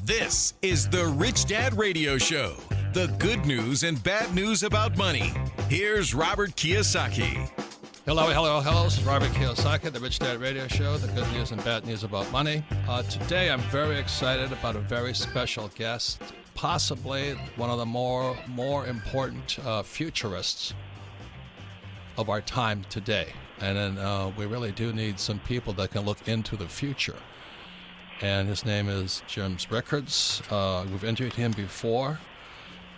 This is the Rich Dad Radio Show. The good news and bad news about money. Here's Robert Kiyosaki. Hello. This is Robert Kiyosaki, the Rich Dad Radio Show, the good news and bad news about money. Today, I'm very excited about a very special guest, possibly one of the more important futurists of our time today. And then we really do need some people that can look into the future. And his name is Jim Rickards. We've interviewed him before,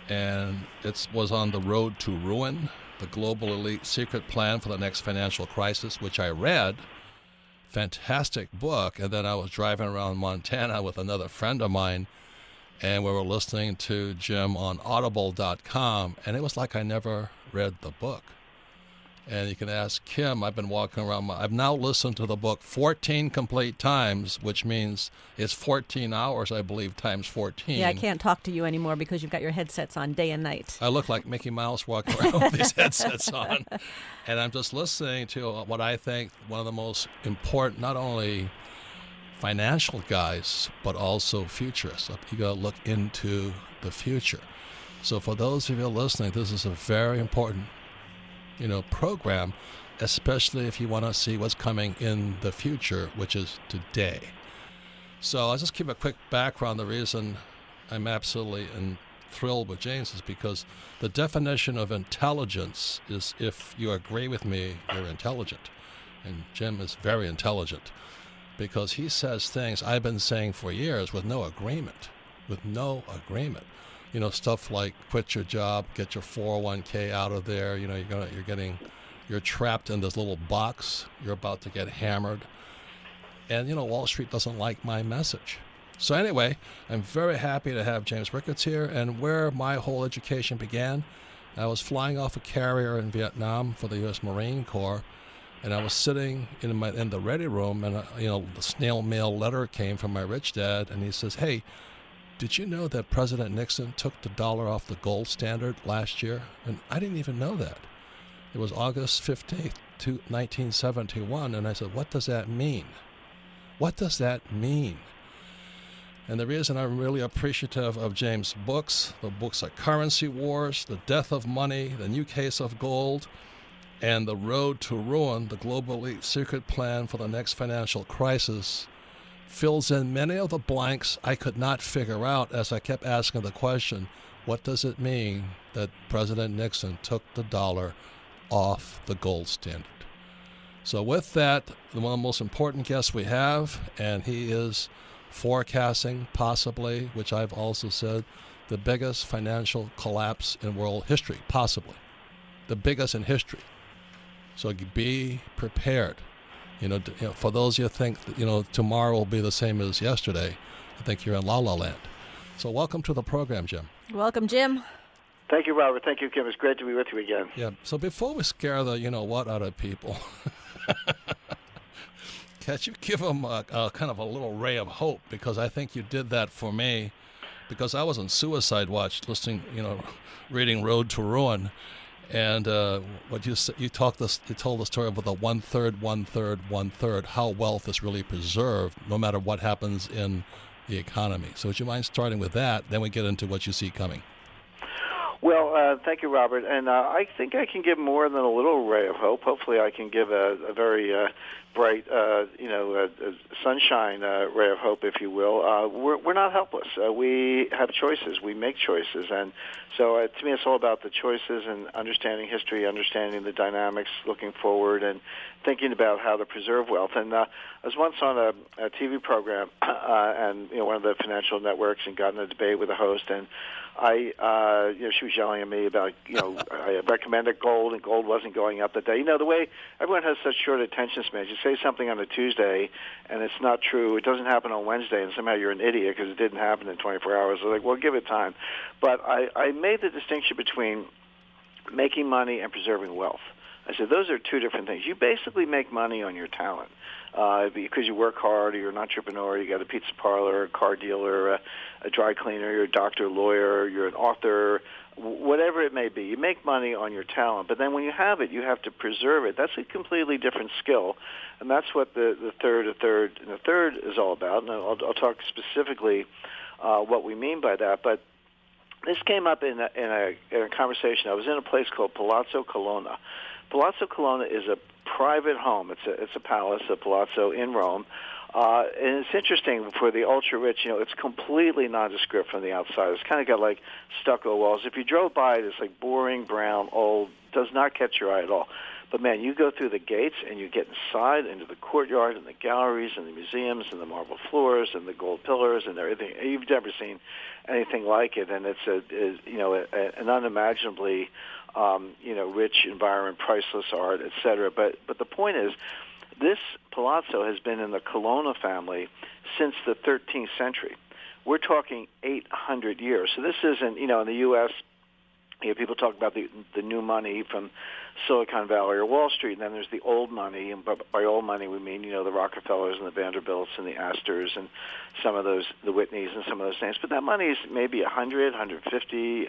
and it was on The Road to Ruin, the Global Elite Secret Plan for the Next Financial Crisis, which I read. Fantastic book. And then I was driving around Montana with another friend of mine, and we were listening to Jim on audible.com, and it was like I never read the book. And you can ask Kim. I've been walking around. I've now listened to the book 14 complete times, which means it's 14 hours, I believe, times 14. Yeah, I can't talk to you anymore because you've got your headsets on day and night. I look like Mickey Mouse walking around with these headsets on. And I'm just listening to what I think one of the most important, not only financial guys, but also futurists. You got to look into the future. So for those of you listening, this is a very important program, especially if you want to see what's coming in the future, which is today. So I'll just give a quick background. The reason I'm absolutely thrilled with James is because the definition of intelligence is if you agree with me, you're intelligent. And Jim is very intelligent because he says things I've been saying for years with no agreement. Stuff like quit your job, get your 401k out of there. You're trapped in this little box. You're about to get hammered. And, Wall Street doesn't like my message. So anyway, I'm very happy to have James Rickards here. And where my whole education began, I was flying off a carrier in Vietnam for the U.S. Marine Corps. And I was sitting in the ready room, and the snail mail letter came from my rich dad, and he says, "Hey, did you know that President Nixon took the dollar off the gold standard last year?" And I didn't even know that. It was August 15th, 1971. And I said, what does that mean? What does that mean? And the reason I'm really appreciative of James' books, the books are Currency Wars, The Death of Money, The New Case of Gold, and The Road to Ruin, the Global Elite Secret Plan for the Next Financial Crisis, fills in many of the blanks I could not figure out as I kept asking the question, what does it mean that President Nixon took the dollar off the gold standard? So with that, one of the most important guests we have, and he is forecasting possibly, which I've also said, the biggest financial collapse in world history, possibly. The biggest in history. So be prepared. For those of you who think, tomorrow will be the same as yesterday, I think you're in La La Land. So welcome to the program, Jim. Welcome, Jim. Thank you, Robert. Thank you, Kim. It's great to be with you again. Yeah. So before we scare the what out of people, can't you give them a kind of a little ray of hope? Because I think you did that for me, because I was on suicide watch, reading Road to Ruin. And what you told the story about the one-third, how wealth is really preserved no matter what happens in the economy. So would you mind starting with that? Then we get into what you see coming. Well, thank you, Robert. And I think I can give more than a little ray of hope. Hopefully I can give a very bright, sunshine ray of hope, if you will. We're not helpless. We have choices. We make choices. And so to me it's all about the choices and understanding history, understanding the dynamics, looking forward, and thinking about how to preserve wealth. And I was once on a TV program and one of the financial networks, and got in a debate with a host, and she was yelling at me about, I recommended gold, and gold wasn't going up that day. The way everyone has such short attention spans, you say something on a Tuesday, and it's not true. It doesn't happen on Wednesday, and somehow you're an idiot because it didn't happen in 24 hours. I was like, well, give it time. But I made the distinction between making money and preserving wealth. I said, those are two different things. You basically make money on your talent because you work hard, or you're an entrepreneur, you got a pizza parlor, a car dealer, a dry cleaner, you're a doctor, lawyer, you're an author, whatever it may be. You make money on your talent, but then when you have it, you have to preserve it. That's a completely different skill, and that's what the third is all about. And I'll talk specifically what we mean by that, but this came up in a conversation. I was in a place called Palazzo Colonna. Palazzo Colonna is a private home. It's a palace, a palazzo in Rome. And it's interesting for the ultra-rich, it's completely nondescript from the outside. It's kind of got like stucco walls. If you drove by it, it's like boring, brown, old, does not catch your eye at all. But, man, you go through the gates and you get inside into the courtyard and the galleries and the museums and the marble floors and the gold pillars and everything. You've never seen anything like it, and it's an unimaginably rich environment, priceless art, et cetera. But the point is, this palazzo has been in the Colonna family since the 13th century. We're talking 800 years. So this isn't, in the U.S., people talk about the new money from Silicon Valley or Wall Street, and then there's the old money. And by old money, we mean, the Rockefellers and the Vanderbilts and the Astors and some of those, the Whitneys and some of those names. But that money is maybe 100, 150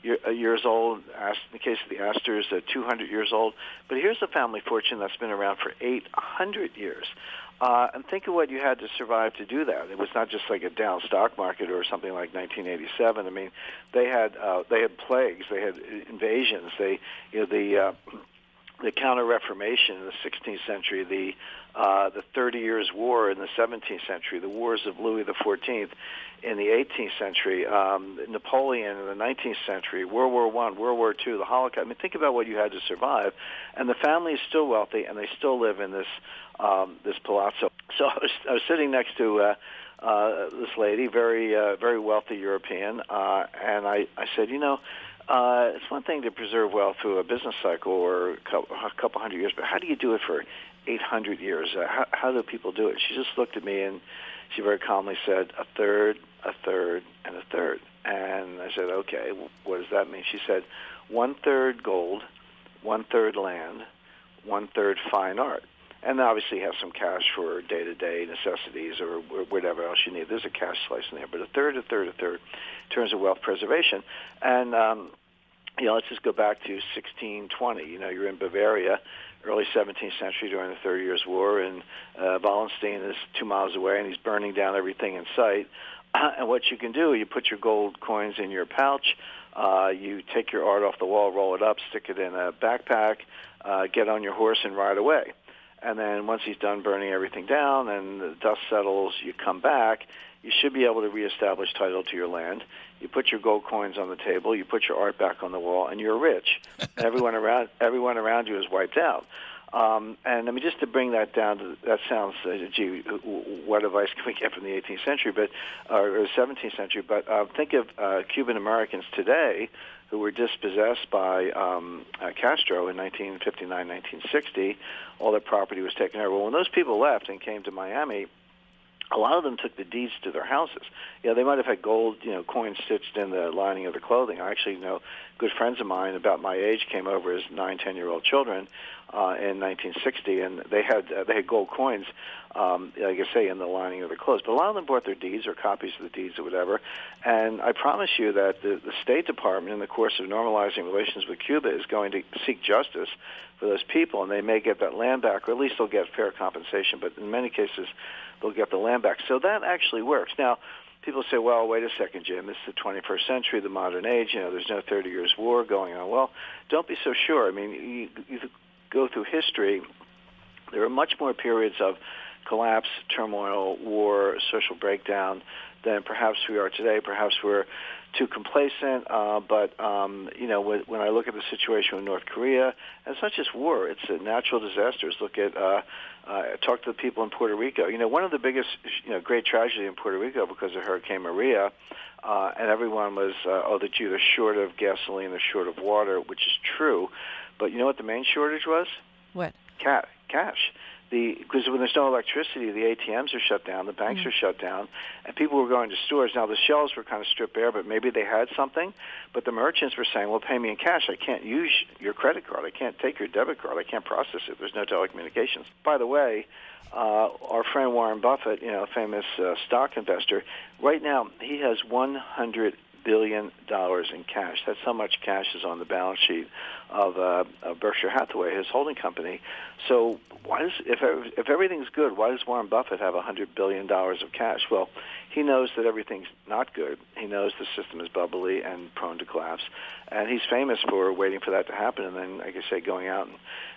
years old. In the case of the Astors, 200 years old. But here's a family fortune that's been around for 800 years. And think of what you had to survive to do that. It was not just like a down stock market or something like 1987. I mean, they had plagues, they had invasions, the Counter-Reformation in the 16th century, the 30 Years' War in the 17th century, the wars of Louis XIV in the 18th century, Napoleon in the 19th century, World War I, World War II, the Holocaust. I mean, think about what you had to survive. And the family is still wealthy, and they still live in this palazzo. So I was sitting next to this lady, very wealthy European, and I said, it's one thing to preserve wealth through a business cycle or a couple hundred years, but how do you do it for 800 years? How do people do it? She just looked at me and she very calmly said, a third, and a third. And I said, okay, what does that mean? She said, 1/3 gold, 1/3 land, 1/3 fine art. And obviously you have some cash for day-to-day necessities or whatever else you need. There's a cash slice in there. But a third in terms of wealth preservation. And, let's just go back to 1620. You're in Bavaria, early 17th century during the 30 Years' War, and Wallenstein is 2 miles away, and he's burning down everything in sight. And what you can do, you put your gold coins in your pouch, you take your art off the wall, roll it up, stick it in a backpack, get on your horse and ride away. And then once he's done burning everything down and the dust settles, you come back, you should be able to reestablish title to your land. You put your gold coins on the table, you put your art back on the wall, and you're rich. Everyone around you is wiped out. And I mean, just to bring that down to, that sounds, gee, what advice can we get from the 18th century, or 17th century? But think of Cuban Americans today who were dispossessed by Castro in 1959, 1960. All their property was taken over. Well, when those people left and came to Miami, a lot of them took the deeds to their houses. They might have had gold, coins stitched in the lining of their clothing. I actually know good friends of mine about my age came over as 9, 10-year-old children in 1960, and they had gold coins, like I say, in the lining of their clothes. But a lot of them bought their deeds or copies of the deeds or whatever. And I promise you that the State Department, in the course of normalizing relations with Cuba, is going to seek justice for those people, and they may get that land back, or at least they'll get fair compensation. But in many cases, they'll get the land back. So that actually works. Now, people say, well, wait a second, Jim, this is the 21st century, the modern age, there's no 30 Years' War going on. Well, don't be so sure. I mean, you go through history, there are much more periods of collapse, turmoil, war, social breakdown than perhaps we are today. Perhaps we're too complacent, but when I look at the situation in North Korea, and it's not just war, it's natural disasters. Look at, talk to the people in Puerto Rico. One of the biggest, great tragedy in Puerto Rico because of Hurricane Maria, and everyone was, they're short of gasoline, they're short of water, which is true. But you know what the main shortage was? What? Cash. because when there's no electricity, the ATMs are shut down, the banks are shut down, and people were going to stores. Now, the shelves were kind of stripped bare, but maybe they had something. But the merchants were saying, well, pay me in cash. I can't use your credit card. I can't take your debit card. I can't process it. There's no telecommunications. By the way, our friend Warren Buffett, famous stock investor, right now he has $100 billion in cash. That's how much cash is on the balance sheet of Berkshire Hathaway, his holding company. So if everything's good, why does Warren Buffett have $100 billion of cash? Well, he knows that everything's not good. He knows the system is bubbly and prone to collapse. And he's famous for waiting for that to happen and then, like I say, going out and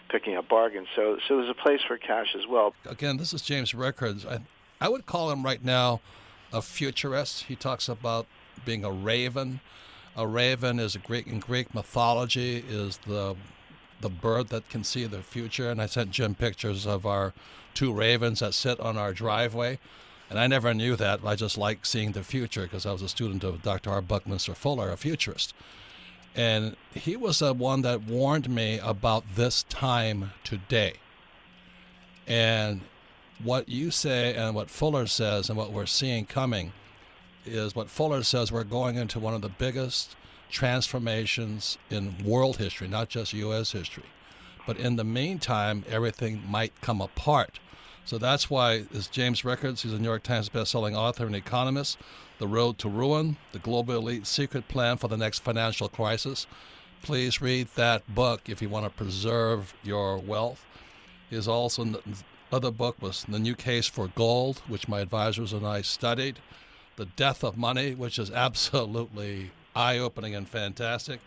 picking up bargains. So there's a place for cash as well. Again, this is James Rickards. I would call him right now a futurist. He talks about being a raven. A raven is in Greek mythology is the bird that can see the future. And I sent Jim pictures of our two ravens that sit on our driveway. And I never knew that. I just like seeing the future because I was a student of Dr. R. Buckminster Fuller, a futurist. And he was the one that warned me about this time today. And what you say and what Fuller says and what we're seeing coming is what Fuller says we're going into one of the biggest transformations in world history, not just U.S. history. But in the meantime, everything might come apart. So that's why this James Rickards, he's a New York Times bestselling author and economist, The Road to Ruin, The Global Elite Secret Plan for the Next Financial Crisis. Please read that book if you want to preserve your wealth. His other book was The New Case for Gold, which my advisors and I studied. The Death of Money, which is absolutely eye-opening and fantastic.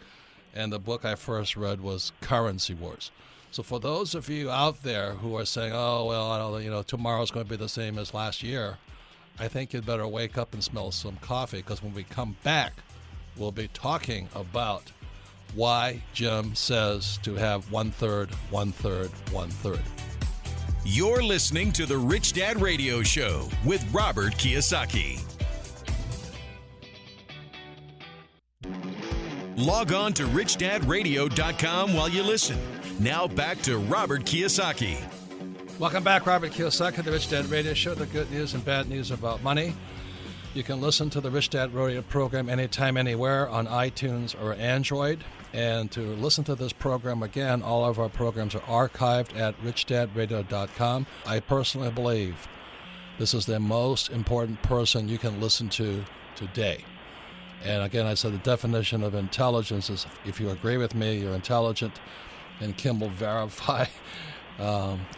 And the book I first read was Currency Wars. So for those of you out there who are saying, oh, well, tomorrow's going to be the same as last year, I think you'd better wake up and smell some coffee, because when we come back, we'll be talking about why Jim says to have one-third, one-third, one-third. You're listening to The Rich Dad Radio Show with Robert Kiyosaki. Log on to richdadradio.com while you listen. Now back to Robert Kiyosaki. Welcome back, Robert Kiyosaki, the Rich Dad Radio Show, the good news and bad news about money. You can listen to the Rich Dad Radio program anytime, anywhere on iTunes or Android. And to listen to this program again, all of our programs are archived at richdadradio.com. I personally believe this is the most important person you can listen to today. And again, I said the definition of intelligence is if you agree with me, you're intelligent. And Kim will verify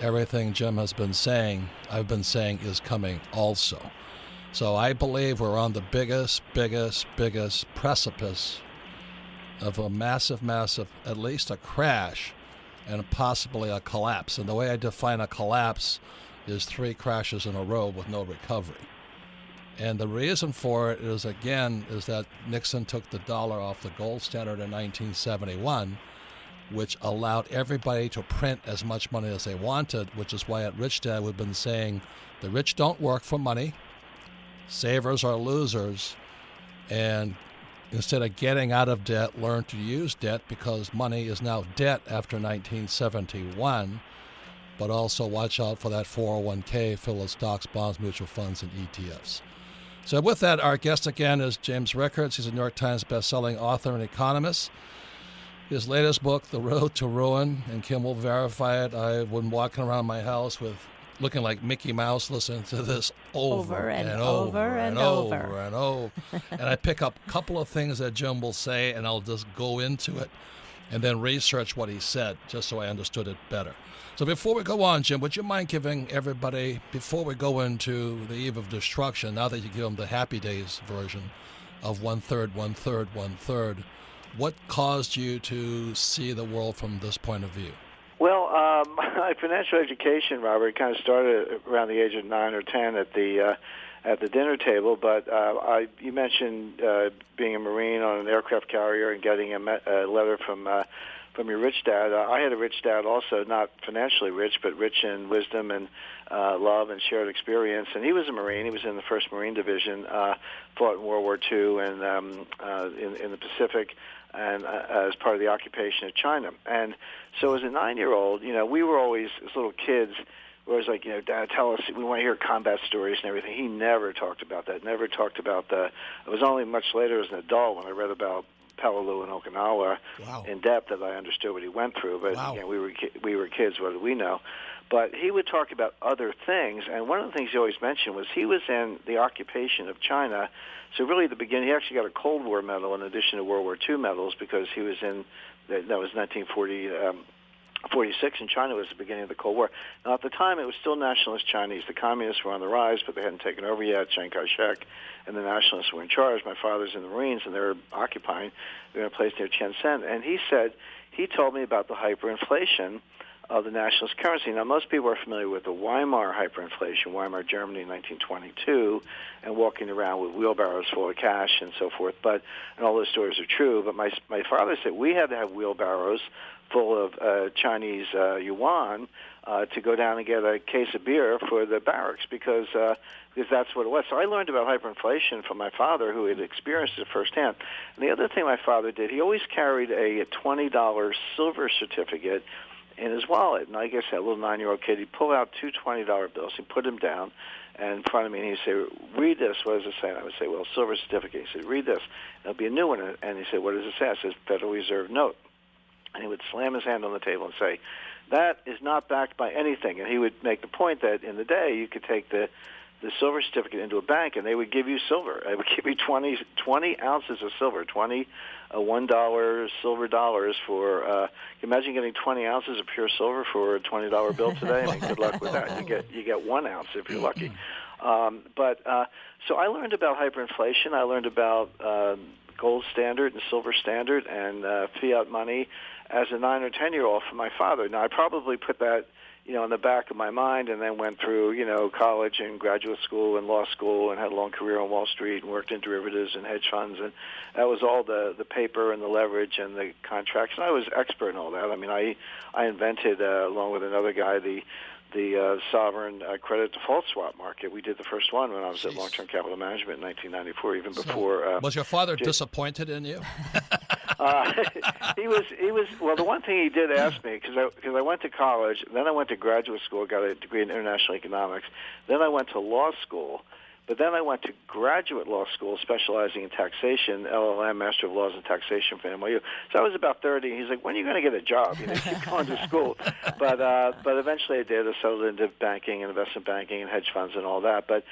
everything Jim has been saying, I've been saying is coming also. So I believe we're on the biggest precipice of a massive, at least a crash and possibly a collapse. And the way I define a collapse is 3 crashes in a row with no recovery. And the reason for it is that Nixon took the dollar off the gold standard in 1971, which allowed everybody to print as much money as they wanted, which is why at Rich Dad we've been saying the rich don't work for money, savers are losers, and instead of getting out of debt, learn to use debt, because money is now debt after 1971. But also watch out for that 401k full of stocks, bonds, mutual funds, and ETFs. So with that, our guest again is James Rickards. He's a New York Times bestselling author and economist. His latest book, The Road to Ruin, and Kim will verify it. I've been walking around my house looking like Mickey Mouse, listening to this over and over. And I pick up a couple of things that Jim will say, and I'll just go into it and then research what he said, just so I understood it better. So before we go on, Jim, would you mind giving everybody, before we go into the eve of destruction, now that you give them the Happy Days version of one-third, one-third, one-third, what caused you to see the world from this point of view? Well, my financial education, Robert, kind of started around the age of 9 or 10 at the dinner table. But you mentioned being a Marine on an aircraft carrier and getting a letter from your rich dad. I had a rich dad also, not financially rich, but rich in wisdom and love and shared experience. And he was a Marine. He was in the 1st Marine Division, fought in World War II and in the Pacific, and as part of the occupation of China. And so as a 9-year-old, we were always, as little kids, where it's like, Dad, tell us, we want to hear combat stories and everything. He never talked about that, never talked about it was only much later as an adult when I read about Peleliu and Okinawa in depth that I understood what he went through. But again, we were kids, what did we know? But he would talk about other things, and one of the things he always mentioned was he was in the occupation of China. So really at the beginning, he actually got a Cold War medal in addition to World War II medals because he was in, that was 1946, and China was the beginning of the Cold War. Now, at the time, it was still nationalist Chinese. The communists were on the rise, but they hadn't taken over yet. Chiang Kai-shek and the nationalists were in charge. My father's in the Marines, and they were occupying. They were in a place near Shenzhen. And he told me about the hyperinflation of the nationalist currency. Now, most people are familiar with the Weimar hyperinflation, Weimar Germany in 1922, and walking around with wheelbarrows full of cash and so forth. And all those stories are true. But my father said we had to have wheelbarrows full of Chinese yuan to go down and get a case of beer for the barracks because that's what it was. So I learned about hyperinflation from my father, who had experienced it firsthand. And the other thing my father did, he always carried a $20 silver certificate in his wallet. And I guess that little 9-year-old kid, he'd pull out two $20 bills, he'd put them down in front of me, and he'd say, read this, what does it say? And I would say, well, silver certificate. He said, read this. There'll be a new one. And he said, what does it say? It says Federal Reserve note. And he would slam his hand on the table and say, that is not backed by anything. And he would make the point that in the day you could take the silver certificate into a bank and they would give you silver. They would give you 20 ounces of silver, 20 $1 silver dollars for, can you imagine getting 20 ounces of pure silver for a $20 bill today? I mean, good luck with that. You get 1 ounce if you're lucky. So I learned about hyperinflation. I learned about gold standard and silver standard and fiat money as a 9 or 10-year-old from my father. Now, I probably put that, in the back of my mind and then went through, college and graduate school and law school and had a long career on Wall Street and worked in derivatives and hedge funds. And that was all the paper and the leverage and the contracts. And I was expert in all that. I mean, I invented, along with another guy, the sovereign credit default swap market. We did the first one when I was at Long-Term Capital Management in 1994, even before. Was your father disappointed in you? He was. Well, the one thing he did ask me, because I went to college, then I went to graduate school, got a degree in international economics, then I went to law school, but then I went to graduate law school specializing in taxation, LLM, Master of Laws in Taxation from NYU. So I was about 30, and he's like, when are you going to get a job? Keep going to school. But eventually I did. I settled into banking and investment banking and hedge funds and all that. But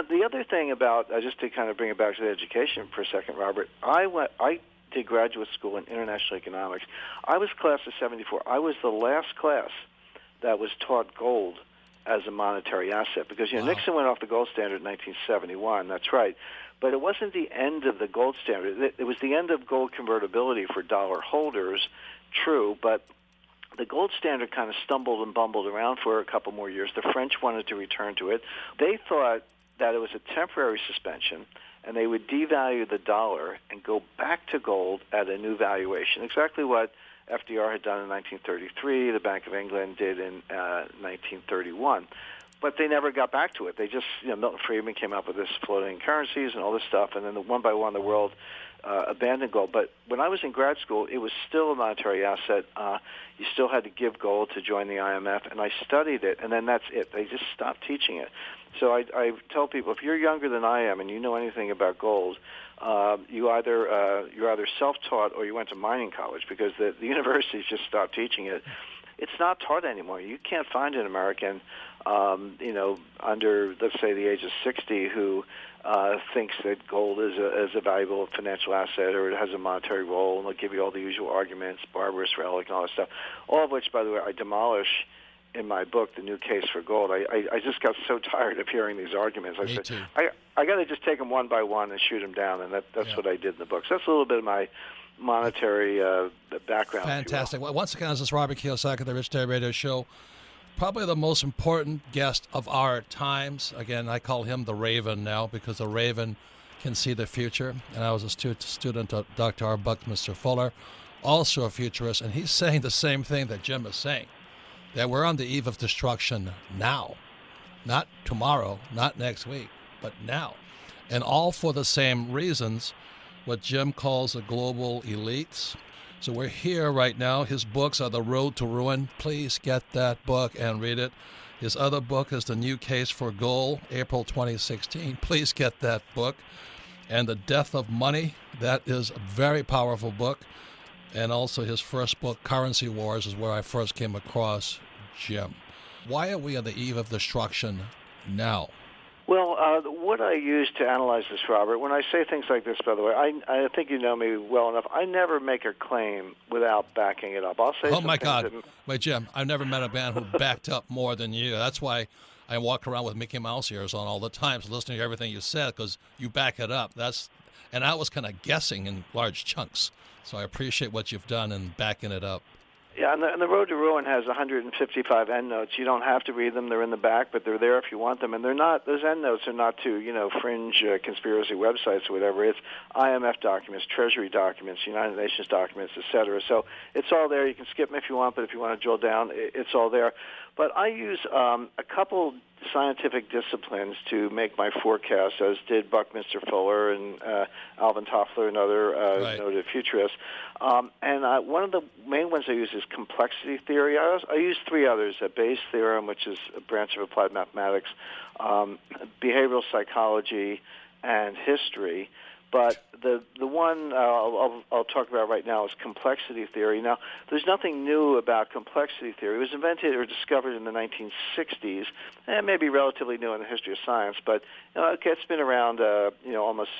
the other thing about, just to kind of bring it back to the education for a second, Robert, I did graduate school in international economics. I was class of 74. I was the last class that was taught gold as a monetary asset because, Nixon went off the gold standard in 1971. That's right. But it wasn't the end of the gold standard. It was the end of gold convertibility for dollar holders, true, but the gold standard kind of stumbled and bumbled around for a couple more years. The French wanted to return to it. They thought that it was a temporary suspension, and they would devalue the dollar and go back to gold at a new valuation, exactly what FDR had done in 1933, the Bank of England did in 1931. But they never got back to it. They just, Milton Friedman came up with this floating currencies and all this stuff, and then one by one the world abandoned gold. But when I was in grad school, it was still a monetary asset. You still had to give gold to join the IMF, and I studied it, and then that's it. They just stopped teaching it. So I tell people, if you're younger than I am and you know anything about gold, you're either self-taught or you went to mining college because the universities just stopped teaching it. It's not taught anymore. You can't find an American, under, let's say, the age of 60 who thinks that gold is a valuable financial asset or it has a monetary role, and they'll give you all the usual arguments, barbarous relic and all that stuff, all of which, by the way, I demolish in my book, The New Case for Gold. I just got so tired of hearing these arguments. I said, I got to just take them one by one and shoot them down, and that's what I did in the book. So that's a little bit of my monetary background. Fantastic. Well, once again, this is Robert Kiyosaki, the Rich Dad Radio Show. Probably the most important guest of our times. Again, I call him the Raven now because the Raven can see the future. And I was a student of Dr. R. Buckminster Fuller, also a futurist, and he's saying the same thing that Jim is saying, that we're on the eve of destruction now. Not tomorrow, not next week, but now. And all for the same reasons, what Jim calls the global elites. So we're here right now. His books are The Road to Ruin. Please get that book and read it. His other book is The New Case for Gold, April 2016. Please get that book. And The Death of Money, that is a very powerful book. And also his first book, Currency Wars, is where I first came across Jim. Why are we on the eve of destruction now? Well, what I use to analyze this, Robert, when I say things like this, by the way, I think you know me well enough. I never make a claim without backing it up. I'll say oh, my God. Wait, Jim, I've never met a man who backed up more than you. That's why I walk around with Mickey Mouse ears on all the time, so listening to everything you said, because you back it up. And I was kind of guessing in large chunks. So I appreciate what you've done in backing it up. Yeah, and the Road to Ruin has 155 endnotes. You don't have to read them; they're in the back, but they're there if you want them. And they're not; those endnotes are not to fringe conspiracy websites or whatever. It's IMF documents, Treasury documents, United Nations documents, etc. So it's all there. You can skip them if you want, but if you want to drill down, it's all there. But I use a couple scientific disciplines to make my forecasts, as did Buckminster Fuller and Alvin Toffler and other noted futurists. And one of the main ones I use is complexity theory. I use three others: Bayes' theorem, which is a branch of applied mathematics, behavioral psychology, and history. But the one I'll talk about right now is complexity theory. Now, there's nothing new about complexity theory. It was invented or discovered in the 1960s, and maybe relatively new in the history of science. But it's been around almost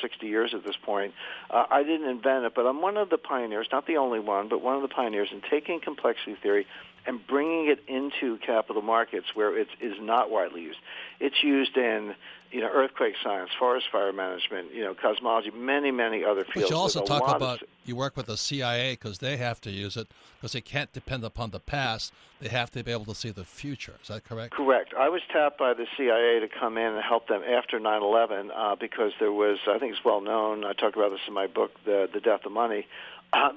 60 years at this point. I didn't invent it, but I'm one of the pioneers, not the only one, but one of the pioneers in taking complexity theory and bringing it into capital markets where it is not widely used. It's used in earthquake science, forest fire management, cosmology, many other fields. But you also talk about you work with the CIA because they have to use it because they can't depend upon the past. They have to be able to see the future. Is that correct? Correct. I was tapped by the CIA to come in and help them after 9/11 because there was, I think it's well known, I talk about this in my book, The Death of Money,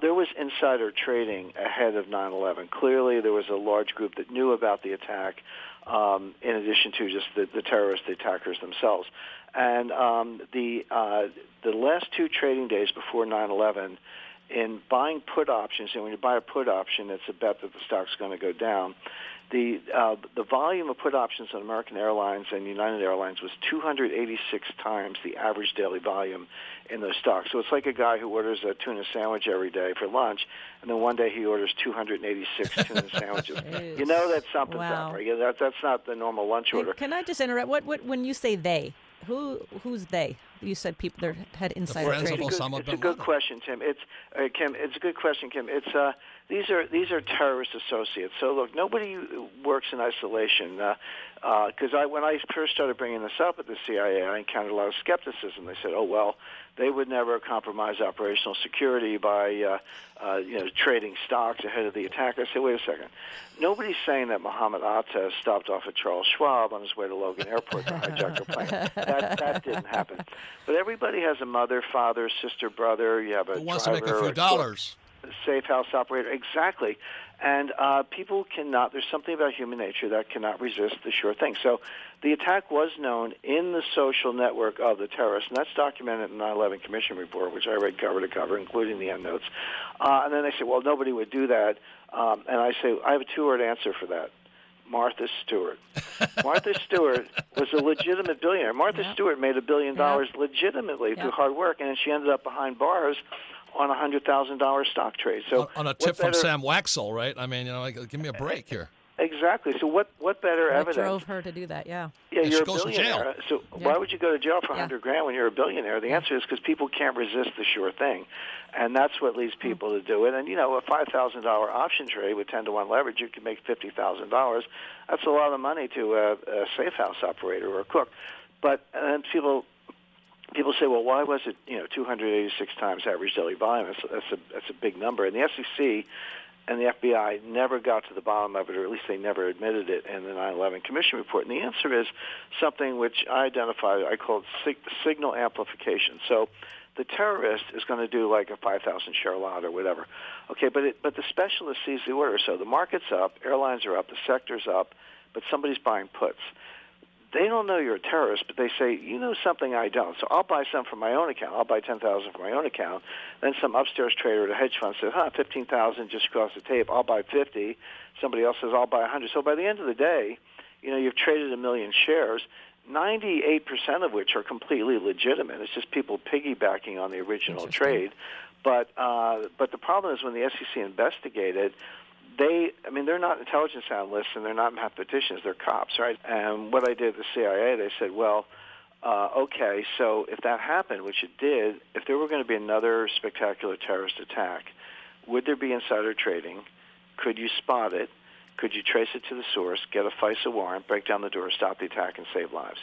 there was insider trading ahead of 9/11. Clearly, there was a large group that knew about the attack, in addition to just the terrorist attackers themselves. And the last two trading days before 9/11, in buying put options, and when you buy a put option, it's a bet that the stock's going to go down. The volume of put options on American Airlines and United Airlines was 286 times the average daily volume in those stocks. So it's like a guy who orders a tuna sandwich every day for lunch, and then one day he orders 286 tuna sandwiches. You know that something's up, right? That's not the normal lunch order. Can I just interrupt? What when you say they? Who's they? You said people that had insider trading. It's a good question, Tim. Kim. It's a good question, Kim. It's these are terrorist associates. So look, nobody works in isolation. Because when I first started bringing this up at the CIA, I encountered a lot of skepticism. They said, "Oh well, they would never compromise operational security by trading stocks ahead of the attack." I said, "Wait a second. Nobody's saying that Mohammed Atta stopped off at Charles Schwab on his way to Logan Airport to hijack a plane. That didn't happen. But everybody has a mother, father, sister, brother. You have a who wants driver, to make a few dollars. A safe house operator. Exactly. And people cannot, there's something about human nature that cannot resist the sure thing. So the attack was known in the social network of the terrorists, and that's documented in the 9/11 Commission report, which I read cover to cover, including the endnotes. And then they say, well, nobody would do that. And I say, I have a two-word answer for that. Martha Stewart. Martha Stewart was a legitimate billionaire. Martha Stewart made $1 billion legitimately through hard work, and then she ended up behind bars on a $100,000 stock trade. So on a tip from Sam Waxel, right? I mean, give me a break here. Exactly. So what better evidence? What drove her to do that? Yeah. Yeah, and you're she a goes billionaire. to jail. So why would you go to jail for $100,000 when you're a billionaire? The answer is because people can't resist the sure thing, and that's what leads people to do it. And a $5,000 option trade with 10-to-1 leverage, you can make $50,000. That's a lot of money to a safe house operator or a cook. But and people say, well, why was it 286 times average daily volume? That's a big number. And the SEC and the FBI never got to the bottom of it, or at least they never admitted it in the 9/11 Commission report. And the answer is something which I identified. I call it signal amplification. So the terrorist is going to do like a 5,000 share lot or whatever. Okay, but the specialist sees the order. So the market's up, airlines are up, the sector's up, but somebody's buying puts. They don't know you're a terrorist, but they say, you know something I don't. So I'll buy some from my own account. I'll buy 10,000 from my own account. Then some upstairs trader at a hedge fund says, 15,000 just across the tape. I'll buy 50. Somebody else says, I'll buy 100. So by the end of the day, you've traded 1 million shares, 98% of which are completely legitimate. It's just people piggybacking on the original trade. But the problem is when the SEC investigated, they're not intelligence analysts and they're not mathematicians, they're cops, right? And what I did at the CIA, they said, well, okay, so if that happened, which it did, if there were going to be another spectacular terrorist attack, would there be insider trading? Could you spot it? Could you trace it to the source, get a FISA warrant, break down the door, stop the attack, and save lives?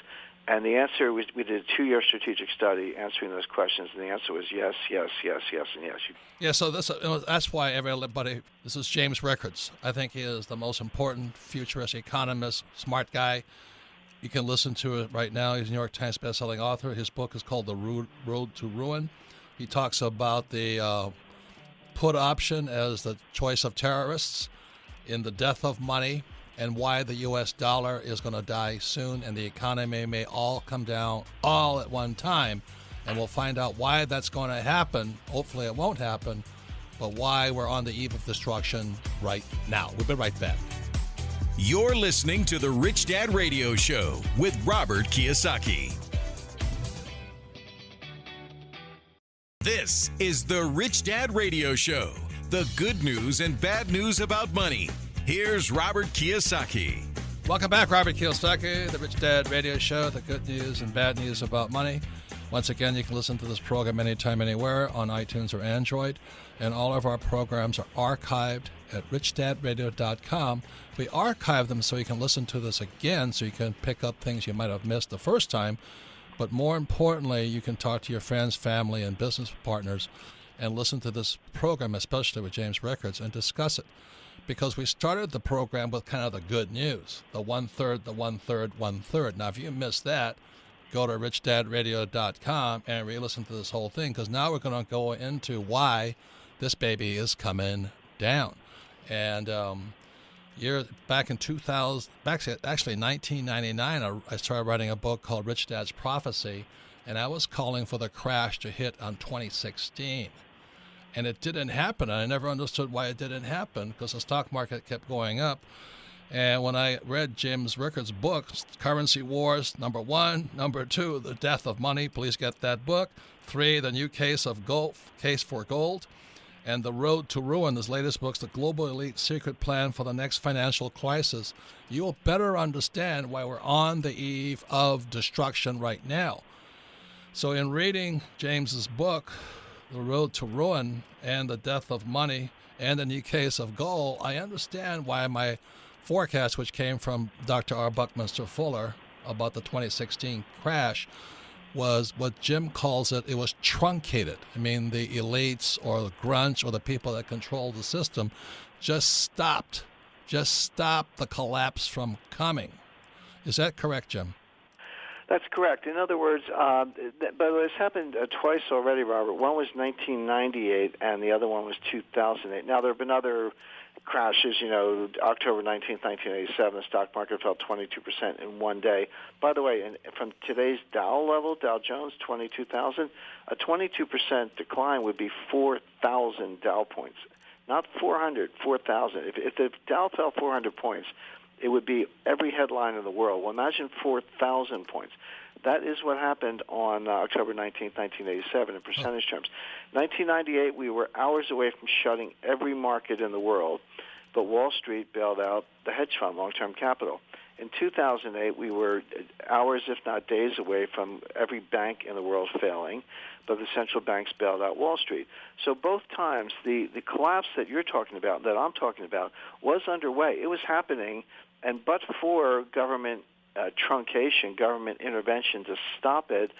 And the answer was, we did a 2-year strategic study answering those questions, and the answer was yes, yes, yes, yes, and yes. Yeah, so that's why everybody, this is James Rickards. I think he is the most important futurist economist, smart guy. You can listen to it right now. He's a New York Times bestselling author. His book is called The Road to Ruin. He talks about the put option as the choice of terrorists in the death of money, and why the U.S. dollar is going to die soon, and the economy may all come down all at one time. And we'll find out why that's going to happen. Hopefully it won't happen, but why we're on the eve of destruction right now. We'll be right back. You're listening to The Rich Dad Radio Show with Robert Kiyosaki. This is The Rich Dad Radio Show, the good news and bad news about money. Here's Robert Kiyosaki. Welcome back, Robert Kiyosaki, The Rich Dad Radio Show, the good news and bad news about money. Once again, you can listen to this program anytime, anywhere on iTunes or Android. And all of our programs are archived at richdadradio.com. We archive them so you can listen to this again, so you can pick up things you might have missed the first time. But more importantly, you can talk to your friends, family, and business partners and listen to this program, especially with James Rickards, and discuss it. Because we started the program with kind of the good news, the one-third, the one-third, one-third. Now, if you missed that, go to richdadradio.com and re-listen to this whole thing, because now we're going to go into why this baby is coming down. And back in 1999, I started writing a book called Rich Dad's Prophecy, and I was calling for the crash to hit on 2016. And it didn't happen. I never understood why it didn't happen, because the stock market kept going up. And when I read James Rickards' book, Currency Wars, number 1, number 2, The Death of Money, please get that book. 3, The New Case for Gold. And The Road to Ruin, his latest books, The Global Elite Secret Plan for the Next Financial Crisis, you'll better understand why we're on the eve of destruction right now. So in reading James's book, The Road to Ruin and The Death of Money and The New Case of Gold, I understand why my forecast, which came from Dr. R. Buckminster Fuller about the 2016 crash, was what Jim calls it was truncated. I mean, the elites or the grunge or the people that control the system just stopped the collapse from coming. Is that correct, Jim? That's correct. In other words, but it's happened twice already, Robert. One was 1998, and the other one was 2008. Now, there have been other crashes. October 19th, 1987, the stock market fell 22% in one day. By the way, from today's Dow level, Dow Jones, 22,000, a 22% decline would be 4,000 Dow points. Not 400, 4,000. If the Dow fell 400 points, it would be every headline in the world. Well, imagine 4,000 points. That is what happened on October 19th, 1987 in percentage terms. 1998, we were hours away from shutting every market in the world, but Wall Street bailed out the hedge fund, long-term capital. In 2008, we were hours, if not days, away from every bank in the world failing, but the central banks bailed out Wall Street. So both times, the collapse that you're talking about, that I'm talking about, was underway. It was happening, and but for government truncation, government intervention to stop it,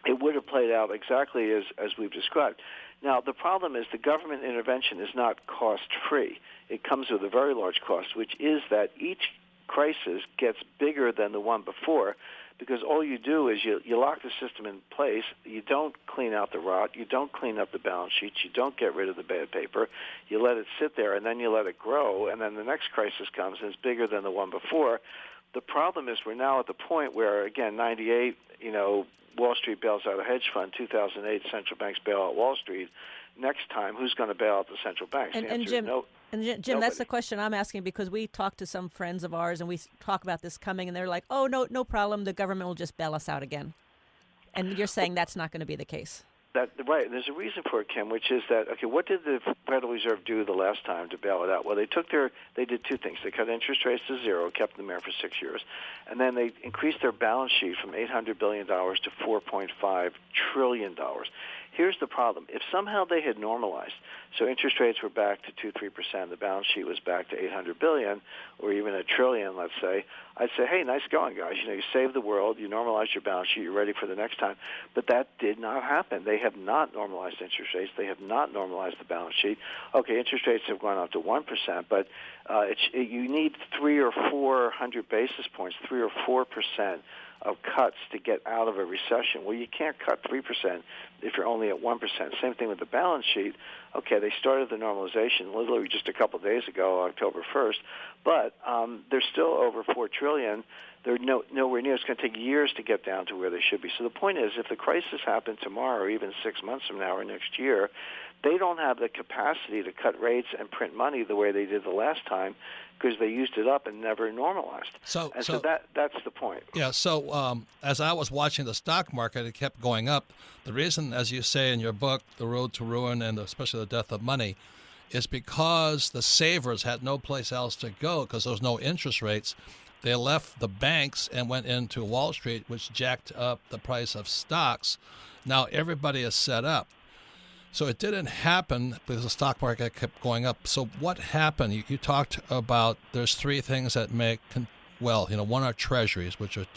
it would have played out exactly as we've described. Now, the problem is the government intervention is not cost-free. It comes with a very large cost, which is that each crisis gets bigger than the one before, because all you do is you lock the system in place, you don't clean out the rot, you don't clean up the balance sheets, you don't get rid of the bad paper, you let it sit there, and then you let it grow, and then the next crisis comes and it's bigger than the one before. The problem is we're now at the point where, again, 98, Wall Street bails out a hedge fund, 2008 central banks bail out Wall Street. Next time, who's going to bail out the central banks? And, The and answer Jim, is no. Jim, that's Nobody. the question I'm asking because we talked to some friends of ours and we talk about this coming, and they're like, "Oh, no problem. The government will just bail us out again." And you're saying that's not going to be the case. Right. There's a reason for it, Kim, which is that, okay, what did the Federal Reserve do the last time to bail it out? Well, they did two things. They cut interest rates to zero, kept them there for 6 years, and then they increased their balance sheet from $800 billion to $4.5 trillion. Here's the problem. If somehow they had normalized, so interest rates were back to 2-3%, the balance sheet was back to $800 billion, or even $1 trillion, let's say, I'd say, hey, nice going, guys. You saved the world, you normalized your balance sheet, you're ready for the next time. But that did not happen. They have not normalized interest rates. They have not normalized the balance sheet. Okay, interest rates have gone up to 1%, but you need 300 or 400 basis points, 3 or 4% of cuts to get out of a recession. Well, you can't cut 3% if you're only at 1%. Same thing with the balance sheet. Okay, they started the normalization literally just a couple of days ago, October 1st, but they're still over $4 trillion. They're nowhere near. It's going to take years to get down to where they should be. So the point is, if the crisis happened tomorrow or even 6 months from now or next year, they don't have the capacity to cut rates and print money the way they did the last time because they used it up and never normalized. So that's the point. Yeah, so as I was watching the stock market, it kept going up. The reason, as you say in your book, The Road to Ruin and especially the Death of Money, is because the savers had no place else to go because there was no interest rates. They left the banks and went into Wall Street, which jacked up the price of stocks. Now everybody is set up. So it didn't happen because the stock market kept going up. So what happened? You talked about there's three things that make, one are treasuries, which are,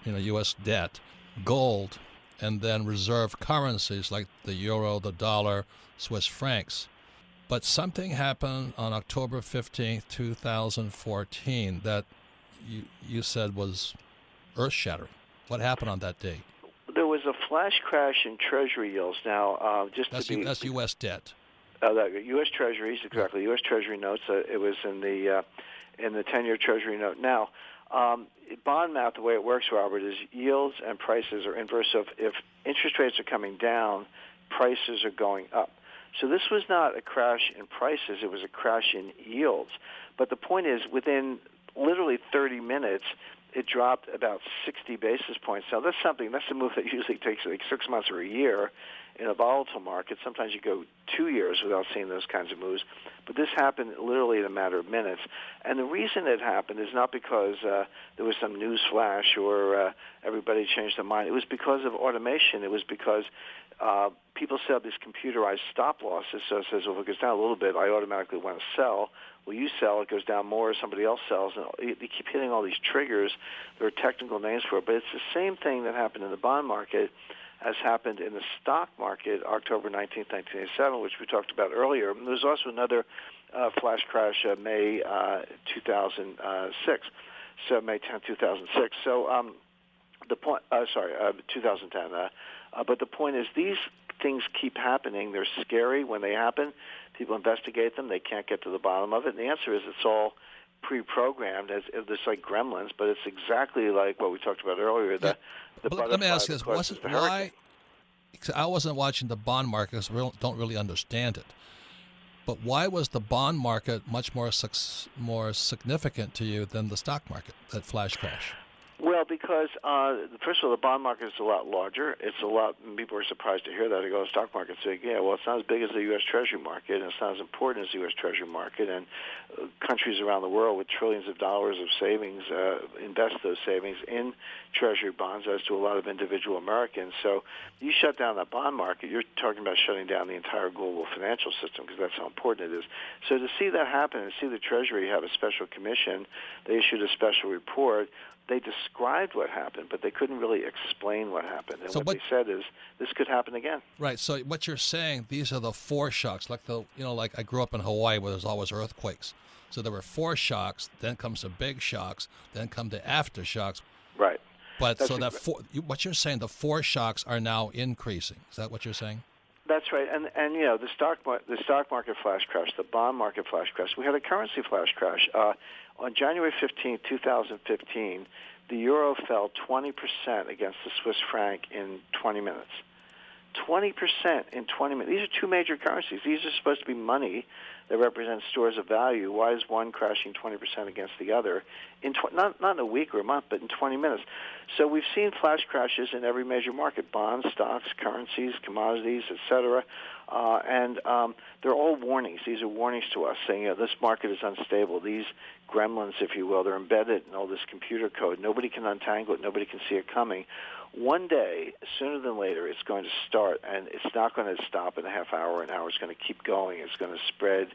U.S. debt, gold, and then reserve currencies like the euro, the dollar, Swiss francs. But something happened on October 15th, 2014 that you said was earth-shattering. What happened on that day? There was a flash crash in Treasury yields. Now, that's U.S. debt. U.S. Treasuries, exactly. U.S. Treasury notes. It was in the 10-year Treasury note. Now, bond math, the way it works, Robert, is yields and prices are inverse. So if interest rates are coming down, prices are going up. So this was not a crash in prices. It was a crash in yields. But the point is, within literally 30 minutes, it dropped about 60 basis points. Now, that's a move that usually takes like 6 months or a year in a volatile market. Sometimes you go 2 years without seeing those kinds of moves. But this happened literally in a matter of minutes. And the reason it happened is not because there was some news flash or everybody changed their mind. It was because of automation. It was because people set up these computerized stop losses. So it says, well, if it goes down a little bit, I automatically want to sell. Well, you sell, it goes down more, somebody else sells, and they keep hitting all these triggers. There are technical names for it, but it's the same thing that happened in the bond market as happened in the stock market October 19th, 1987, which we talked about earlier. And there's also another flash crash, May 2006, so May 10, 2006. So the point, 2010. But the point is, these things keep happening. They're scary when they happen. People investigate them. They can't get to the bottom of it. And the answer is it's all pre-programmed. It's like gremlins, but it's exactly like what we talked about earlier. The let me ask you this. Why? I wasn't watching the bond market because I don't really understand it. But why was the bond market much more significant to you than the stock market, that flash crash? Well, because first of all, the bond market is a lot larger. People are surprised to hear that. They go, the stock market's big. Yeah, well, it's not as big as the U.S. Treasury market, and it's not as important as the U.S. Treasury market. And countries around the world with trillions of dollars of savings invest those savings in Treasury bonds, as do a lot of individual Americans. So you shut down that bond market, you're talking about shutting down the entire global financial system because that's how important it is. So to see that happen and see the Treasury have a special commission, they issued a special report. They described what happened, but they couldn't really explain what happened. And what they said is, this could happen again. Right. So what you're saying, these are the foreshocks, like I grew up in Hawaii where there's always earthquakes. So there were foreshocks, then comes the big shocks, then come the aftershocks. Right. But what you're saying, the foreshocks are now increasing. Is that what you're saying? That's right, and the stock market flash crash, the bond market flash crash. We had a currency flash crash on January 15, 2015. the euro fell 20% against the Swiss franc in 20 minutes. 20% in 20 minutes. These are two major currencies. These are supposed to be money that represents stores of value. Why is one crashing 20% against the other in not in a week or a month, but in 20 minutes? So we've seen flash crashes in every major market: bonds, stocks, currencies, commodities, etc. And they're all warnings. These are warnings to us saying, this market is unstable. These gremlins, if you will, they're embedded in all this computer code. Nobody can untangle it. Nobody can see it coming. One day, sooner than later, it's going to start, and it's not going to stop in a half hour, an hour. It's going to keep going. It's going to spread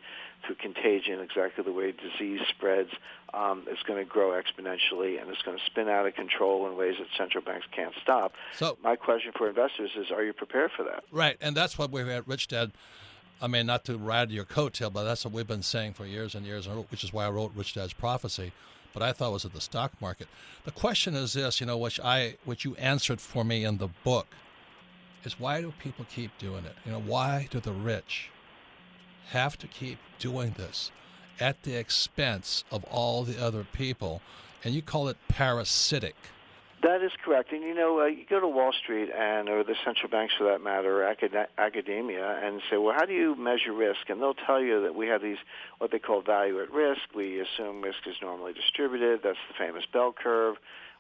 through contagion, exactly the way disease spreads. It's going to grow exponentially, and it's going to spin out of control in ways that central banks can't stop. So my question for investors is, are you prepared for that? Right, and that's what we're at Rich Dad. I mean, not to ride your coattail, but that's what we've been saying for years and years, which is why I wrote Rich Dad's Prophecy. But I thought it was at the stock market. The question is this, which you answered for me in the book, is why do people keep doing it? Why do the rich have to keep doing this at the expense of all the other people? And you call it parasitic. That is correct. And, you go to Wall Street or the central banks for that matter, or academia, and say, well, how do you measure risk? And they'll tell you that we have these, what they call value at risk. We assume risk is normally distributed. That's the famous bell curve.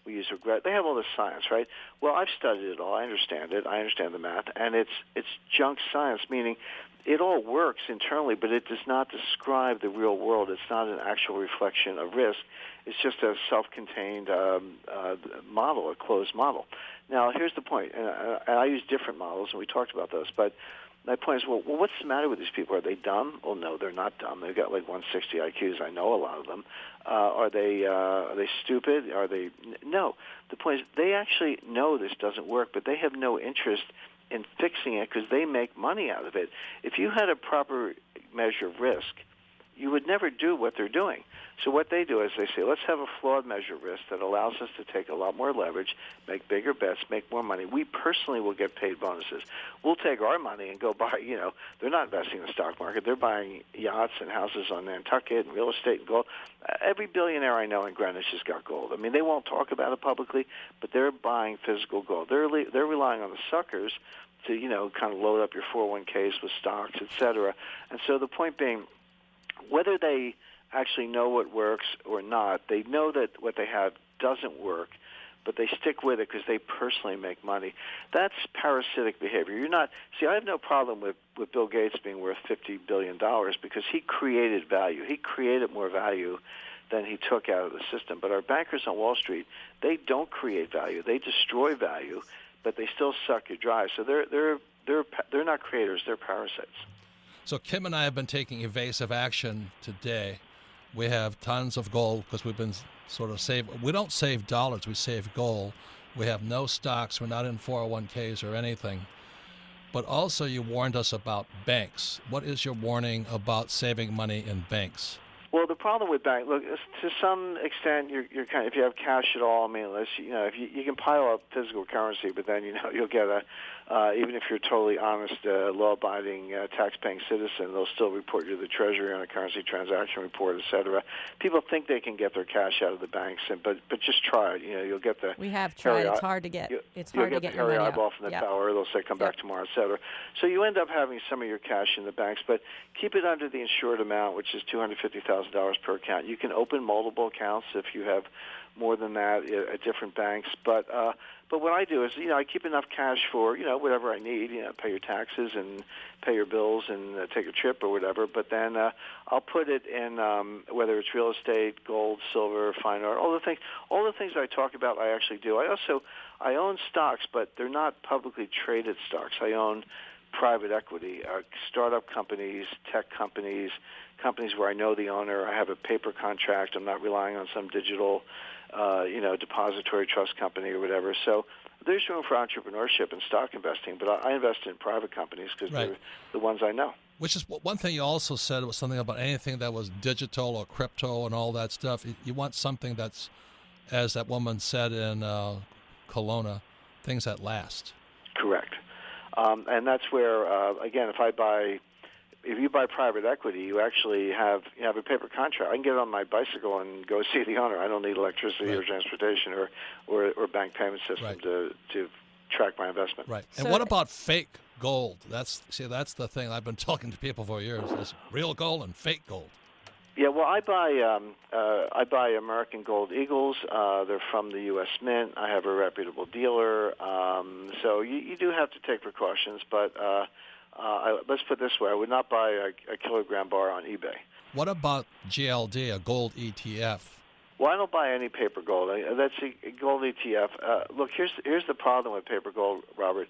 We use regret. They have all this science, right? Well, I've studied it all. I understand it. I understand the math. And it's junk science, meaning it all works internally, but it does not describe the real world. It's not an actual reflection of risk. It's just a self-contained model, a closed model. Now, here's the point, and I use different models, and we talked about those, but my point is, well, what's the matter with these people? Are they dumb? Well, no, they're not dumb. They've got like 160 IQs. I know a lot of them. Are they stupid? No. The point is, they actually know this doesn't work, but they have no interest in fixing it because they make money out of it. If you had a proper measure of risk, you would never do what they're doing. So what they do is they say, let's have a flawed measure of risk that allows us to take a lot more leverage, make bigger bets, make more money. We personally will get paid bonuses. We'll take our money and go buy, they're not investing in the stock market. They're buying yachts and houses on Nantucket and real estate and gold. Every billionaire I know in Greenwich has got gold. I mean, they won't talk about it publicly, but they're buying physical gold. They're relying on the suckers to, kind of load up your 401ks with stocks, et cetera. And so the point being, whether they actually know what works or not, they know that what they have doesn't work, but they stick with it because they personally make money. That's parasitic behavior. I have no problem with Bill Gates being worth $50 billion because he created value. He created more value than he took out of the system. But our bankers on Wall Street, they don't create value. They destroy value, but they still suck you dry. So they're not creators. They're parasites. So Kim and I have been taking evasive action today. We have tons of gold because we've been sort of we don't save dollars, we save gold. We have no stocks. We're not in 401ks or anything. But also you warned us about banks. What is your warning about saving money in banks? Well, the problem with banks, look, to some extent, you're kind of, if you have cash at all, I mean, unless, if you can pile up physical currency, but then, you'll get even if you're a totally honest, law-abiding, tax-paying citizen, they'll still report you to the Treasury on a currency transaction report, et cetera. People think they can get their cash out of the banks, but just try it. You'll get the... We have tried. It's hard to get. It's hard to get your money out. You'll get the hairy eyeball from the tower. They'll say, come back tomorrow, et cetera. So you end up having some of your cash in the banks, but keep it under the insured amount, which is $250,000 per account. You can open multiple accounts if you have more than that at different banks. But what I do is, I keep enough cash for, whatever I need, pay your taxes and pay your bills and take a trip or whatever. But then I'll put it in, whether it's real estate, gold, silver, fine art, all the things I talk about, I actually do. I own stocks, but they're not publicly traded stocks. I own private equity, startup companies, tech companies where I know the owner. I have a paper contract. I'm not relying on some digital, depository trust company or whatever. So there's room for entrepreneurship and stock investing, but I invest in private companies because they're the ones I know. Which is one thing you also said was something about anything that was digital or crypto and all that stuff. You want something that's, as that woman said in Kelowna, things that last. Correct. And that's where, again, if I buy if you buy private equity, you actually have a paper contract. I can get on my bicycle and go see the owner. I don't need electricity or transportation or bank payment system to track my investment. Right. And what about fake gold? That's the thing. I've been talking to people for years. There's real gold and fake gold. Yeah, well, I buy American Gold Eagles. They're from the U.S. Mint. I have a reputable dealer. So you do have to take precautions, but let's put it this way: I would not buy a kilogram bar on eBay. What about GLD, a gold ETF? Well, I don't buy any paper gold. That's a gold ETF. Look, here's the problem with paper gold, Robert.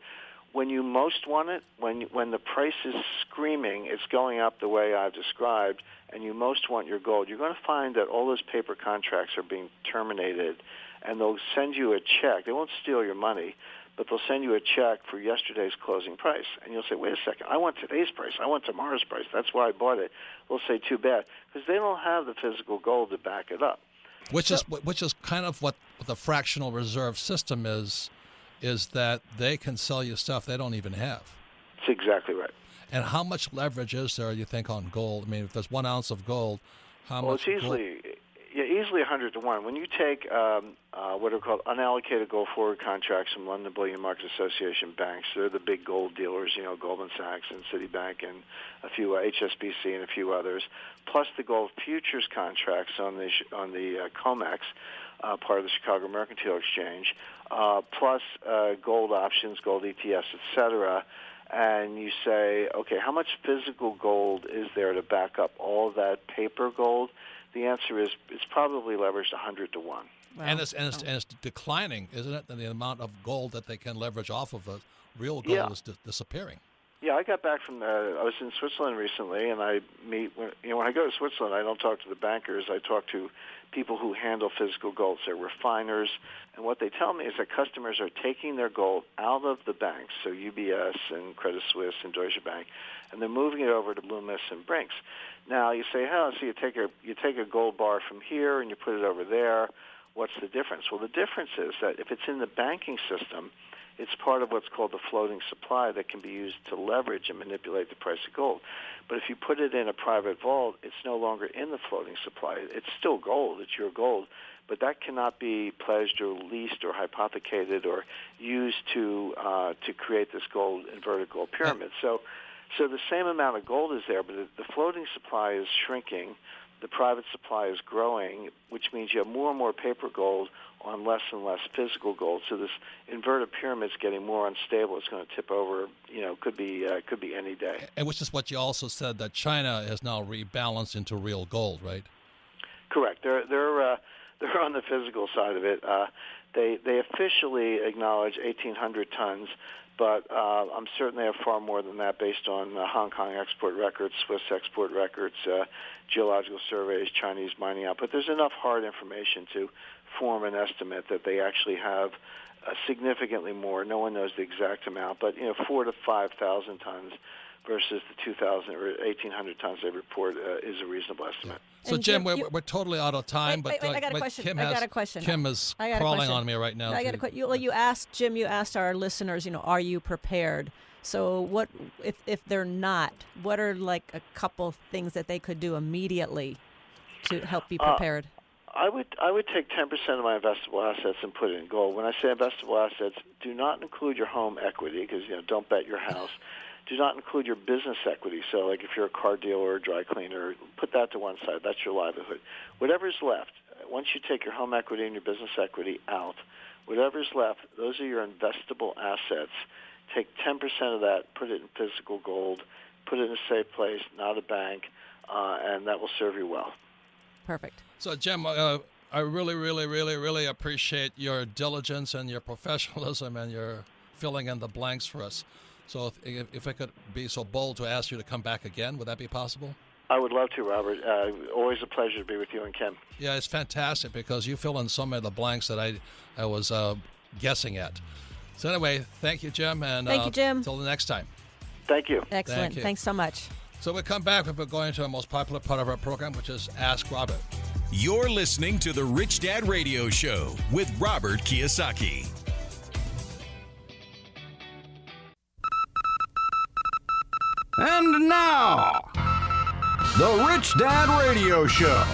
When you most want it, when the price is screaming, it's going up the way I've described, and you most want your gold, you're going to find that all those paper contracts are being terminated, and they'll send you a check. They won't steal your money, but they'll send you a check for yesterday's closing price. And you'll say, wait a second, I want today's price. I want tomorrow's price. That's why I bought it. They'll say, too bad, because they don't have the physical gold to back it up. Which is kind of what the fractional reserve system is that they can sell you stuff they don't even have. That's exactly right. And how much leverage is there, you think, on gold? I mean, if there's 1 ounce of gold, how much? Well, it's easily 100 to 1. When you take what are called unallocated gold forward contracts from London Bullion Market Association banks, they're the big gold dealers, Goldman Sachs and Citibank and a few HSBC and a few others, plus the gold futures contracts on the COMEX, part of the Chicago Mercantile Exchange, plus gold options, gold ETFs, etc. And you say, okay, how much physical gold is there to back up all that paper gold? The answer is it's probably leveraged 100 to 1. Wow. And it's declining, isn't it? And the amount of gold that they can leverage off of real gold is disappearing. Yeah, I got back from I was in Switzerland recently, and I meet when I go to Switzerland, I don't talk to the bankers. I talk to people who handle physical gold, so refiners. And what they tell me is that customers are taking their gold out of the banks, so UBS and Credit Suisse and Deutsche Bank, and they're moving it over to Loomis and Brinks. Now you say, so you take a gold bar from here and you put it over there. What's the difference? Well, the difference is that if it's in the banking system, it's part of what's called the floating supply that can be used to leverage and manipulate the price of gold. But if you put it in a private vault, it's no longer in the floating supply. It's still gold. It's your gold. But that cannot be pledged or leased or hypothecated or used to create this gold inverted gold pyramid. So the same amount of gold is there, but the floating supply is shrinking. The private supply is growing, which means you have more and more paper gold on less and less physical gold. So this inverted pyramid is getting more unstable. It's going to tip over. Could be any day. And which is what you also said, that China has now rebalanced into real gold, right? Correct. They're on the physical side of it. They officially acknowledge 1,800 tons, but I'm certain they have far more than that based on Hong Kong export records, Swiss export records, geological surveys, Chinese mining output. There's enough hard information to form an estimate that they actually have significantly more. No one knows the exact amount, but 4,000 to 5,000 tons versus the 2,000 or 1,800 tons they report is a reasonable estimate. So, Jim, we're totally out of time. Wait, I got a question. Kim is I got crawling a question. on me right now. I got a question. You asked, Jim, you asked our listeners, are you prepared? So what if they're not? What are like a couple things that they could do immediately to help be prepared? I would take 10% of my investable assets and put it in gold. When I say investable assets, do not include your home equity because don't bet your house. Do not include your business equity. So, like if you're a car dealer or a dry cleaner, put that to one side. That's your livelihood. Whatever's left, once you take your home equity and your business equity out, whatever's left, those are your investable assets. Take 10% of that, put it in physical gold, put it in a safe place, not a bank, and that will serve you well. Perfect. So, Jim, I really, really, really, really appreciate your diligence and your professionalism and your filling in the blanks for us. So if I could be so bold to ask you to come back again, would that be possible? I would love to, Robert. Always a pleasure to be with you and Kim. Yeah, it's fantastic because you fill in so many of the blanks that I was guessing at. So anyway, thank you, Jim. And thank you, Jim. Until the next time. Thank you. Excellent. Thank you. Thanks so much. So we'll come back. We're going to the most popular part of our program, which is Ask Robert. You're listening to The Rich Dad Radio Show with Robert Kiyosaki. And now, The Rich Dad Radio Show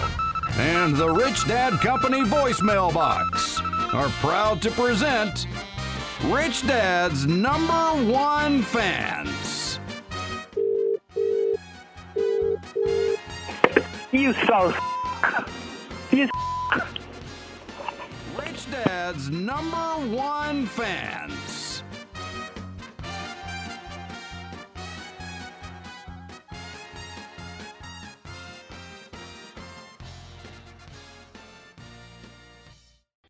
and The Rich Dad Company voicemail box are proud to present Rich Dad's #1 fans. You so you Rich Dad's #1 fans.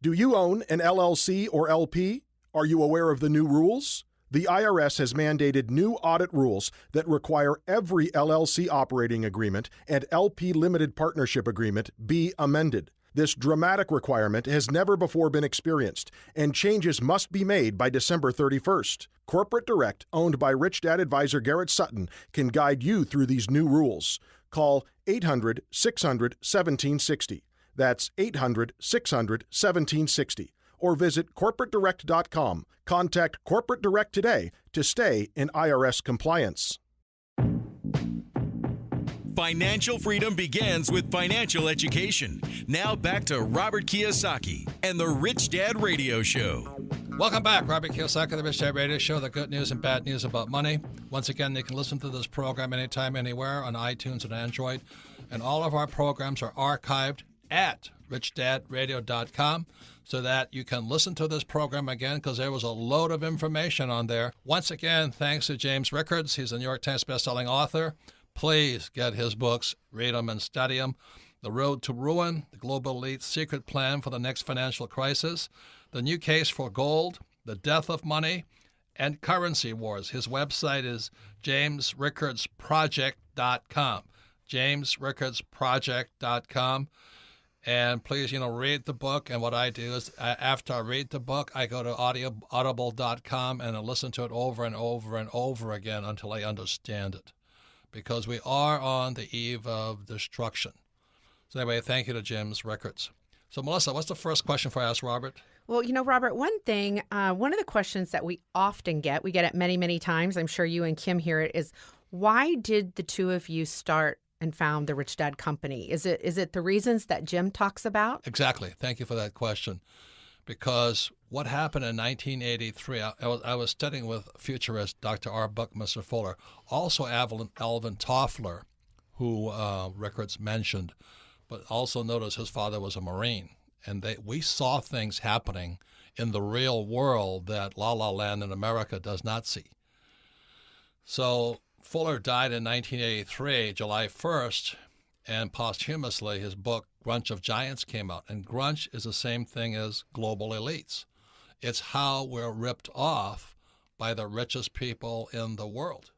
Do you own an LLC or LP? Are you aware of the new rules? The IRS has mandated new audit rules that require every LLC operating agreement and LP limited partnership agreement be amended. This dramatic requirement has never before been experienced, and changes must be made by December 31st. Corporate Direct, owned by Rich Dad advisor Garrett Sutton, can guide you through these new rules. Call 800-600-1760. That's 800-600-1760. Or visit corporatedirect.com. Contact Corporate Direct today to stay in IRS compliance. Financial freedom begins with financial education. Now back to Robert Kiyosaki and the Rich Dad Radio Show. Welcome back. Robert Kiyosaki, the Rich Dad Radio Show, the good news and bad news about money. Once again, you can listen to this program anytime, anywhere on iTunes and Android. And all of our programs are archived at richdadradio.com so that you can listen to this program again, because there was a load of information on there. Once again, thanks to James Rickards. He's a New York Times bestselling author. Please get his books, read them and study them. The Road to Ruin, The Global Elite's Secret Plan for the Next Financial Crisis, The New Case for Gold, The Death of Money, and Currency Wars. His website is jamesrickardsproject.com. jamesrickardsproject.com. And please, read the book. And what I do is, after I read the book, I go to audible.com and I listen to it over and over and over again until I understand it. Because we are on the eve of destruction. So anyway, thank you to James Rickards. So Melissa, what's the first question for us, Robert? Well, Robert, one thing, one of the questions that we often get, we get it many, many times, I'm sure you and Kim hear it, is why did the two of you start and found the Rich Dad Company? Is it the reasons that Jim talks about? Exactly. Thank you for that question. Because what happened in 1983, I was studying with futurist Dr. R. Buckminster Fuller, also Alvin Toffler, who Rickards mentioned, but also notice his father was a Marine. And we saw things happening in the real world that La La Land in America does not see. So Fuller died in 1983, July 1st, and posthumously his book, Grunch of Giants, came out. And grunch is the same thing as global elites. It's how we're ripped off by the richest people in the world.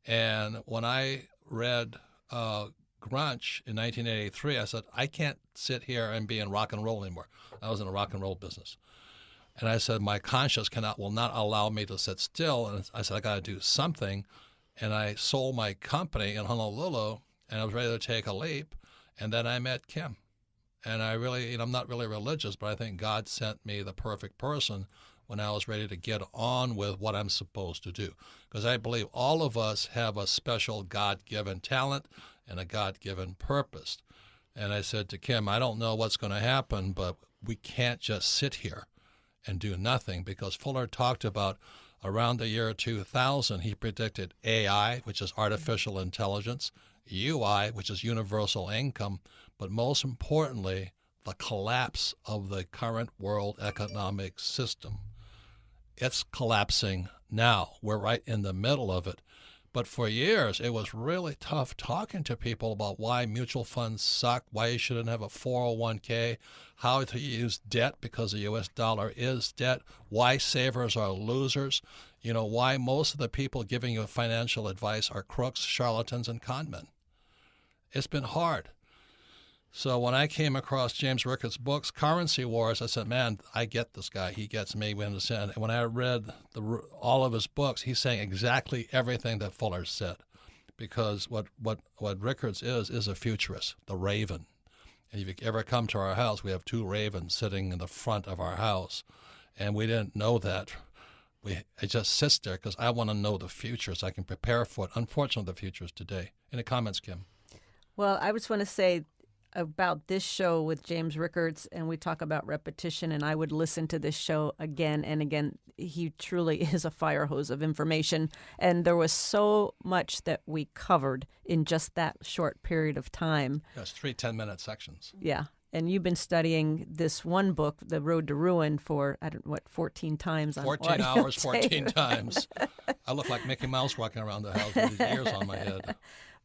And when I read Grunch in 1983, I said, I can't sit here and be in rock and roll anymore. I was in the rock and roll business. And I said, my conscience will not allow me to sit still. And I said, I got to do something. And I sold my company in Honolulu, and I was ready to take a leap. And then I met Kim. And I really, I'm not really religious, but I think God sent me the perfect person when I was ready to get on with what I'm supposed to do. Because I believe all of us have a special God-given talent and a God-given purpose. And I said to Kim, I don't know what's going to happen, but we can't just sit here and do nothing, because Fuller talked about around the year 2000, he predicted AI, which is artificial intelligence, UI, which is universal income, but most importantly, the collapse of the current world economic system. It's collapsing now. We're right in the middle of it. But for years, it was really tough talking to people about why mutual funds suck, why you shouldn't have a 401k, how to use debt because the U.S. dollar is debt, why savers are losers, why most of the people giving you financial advice are crooks, charlatans, and con men. It's been hard. So when I came across James Rickards' books, Currency Wars, I said, man, I get this guy. He gets me. We understand. And when I read all of his books, he's saying exactly everything that Fuller said. Because what Rickards is a futurist, the raven. And if you ever come to our house, we have two ravens sitting in the front of our house. And we didn't know that it just sits there because I want to know the future so I can prepare for it. Unfortunately, the future is today. Any comments, Kim? Well, I just want to say about this show with James Rickards, and we talk about repetition, and I would listen to this show again and again. He truly is a fire hose of information, and there was so much that we covered in just that short period of time. Yes, 3 10-minute sections. Yeah. And you've been studying this one book, The Road to Ruin, for, 14 times on 14 hours, 14 times. I look like Mickey Mouse walking around the house with these ears on my head.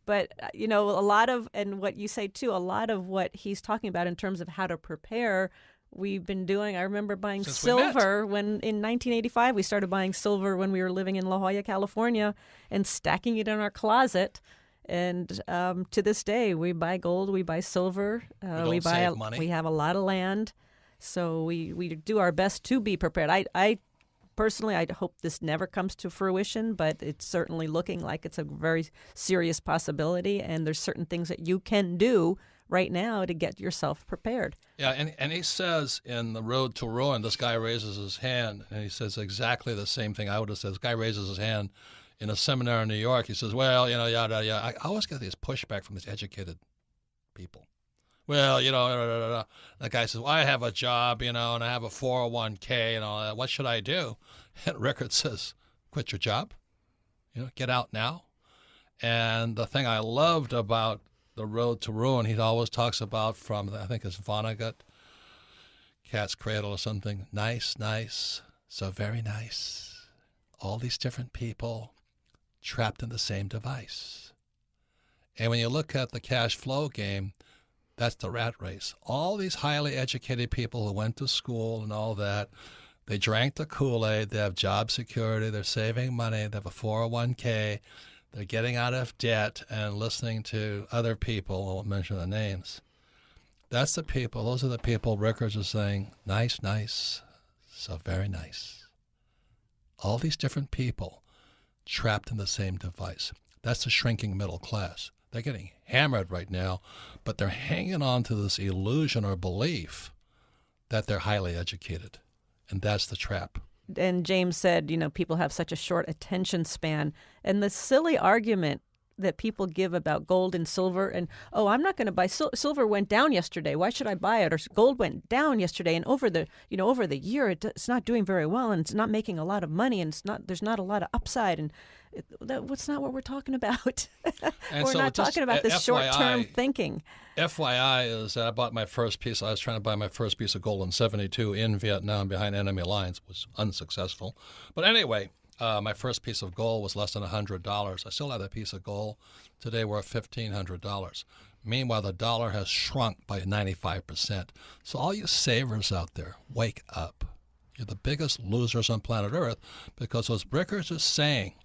But, a lot of, and what you say too, a lot of what he's talking about in terms of how to prepare, we've been doing. I remember buying silver when in 1985, we started buying silver when we were living in La Jolla, California, and stacking it in our closet. And to this day, we buy gold, we buy silver, we save money. We have a lot of land, so we do our best to be prepared. I personally, I hope this never comes to fruition, but it's certainly looking like it's a very serious possibility, and there's certain things that you can do right now to get yourself prepared. Yeah, and he says in The Road to Ruin, this guy raises his hand, and he says exactly the same thing I would have said. This guy raises his hand in a seminar in New York. He says, well, yada. I always get this pushback from these educated people. Well, the guy says, well, I have a job, and I have a 401k and all that. What should I do? And Rickard says, quit your job. Get out now. And the thing I loved about The Road to Ruin, he always talks about from, I think it's Vonnegut, Cat's Cradle or something. Nice, so very nice. All these different people trapped in the same device. And when you look at the cash flow game, that's the rat race. All these highly educated people who went to school and all that, they drank the Kool-Aid, they have job security, they're saving money, they have a 401k, they're getting out of debt and listening to other people, I won't mention the names. Those are the people Rickards is saying, nice, so very nice. All these different people trapped in the same device. That's the shrinking middle class. They're getting hammered right now, but they're hanging on to this illusion or belief that they're highly educated, and that's the trap. And James said, people have such a short attention span, and the silly argument that people give about gold and silver, and I'm not going to buy silver went down yesterday. Why should I buy it? Or gold went down yesterday, and over the year it's not doing very well, and it's not making a lot of money, and there's not a lot of upside, and that's not what we're talking about. We're not talking about this short-term thinking. FYI is that I was trying to buy my first piece of gold in 1972 in Vietnam behind enemy lines. It was unsuccessful. But anyway, my first piece of gold was less than $100. I still have that piece of gold. Today we're at $1,500. Meanwhile, the dollar has shrunk by 95%. So all you savers out there, wake up. You're the biggest losers on planet Earth because what Rickards is saying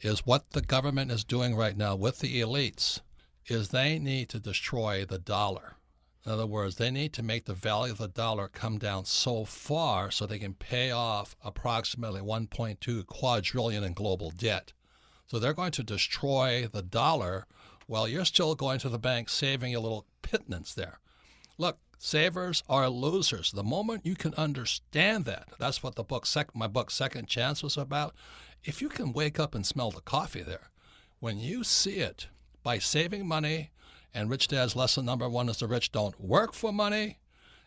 is what the government is doing right now with the elites is they need to destroy the dollar. In other words, they need to make the value of the dollar come down so far so they can pay off approximately $1.2 quadrillion in global debt. So they're going to destroy the dollar while you're still going to the bank saving a little pittance there. Look, savers are losers. The moment you can understand that, that's what my book Second Chance was about. If you can wake up and smell the coffee there, when you see it by saving money, and Rich Dad's lesson number 1 is the rich don't work for money.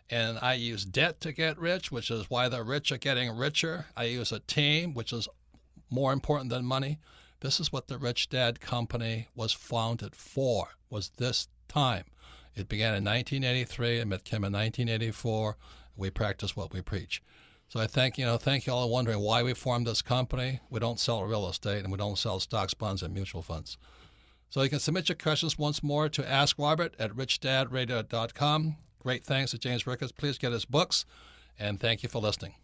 And I use debt to get rich, which is why the rich are getting richer. I use a team, which is more important than money. This is what the Rich Dad Company was founded for, was this time. It began in 1983 and met Kim in 1984. We practice what we preach. So I thank you all wondering why we formed this company. We don't sell real estate and we don't sell stocks, bonds, and mutual funds. So you can submit your questions once more to AskRobert@RichDadRadio.com. Great thanks to James Rickards. Please get his books, and thank you for listening.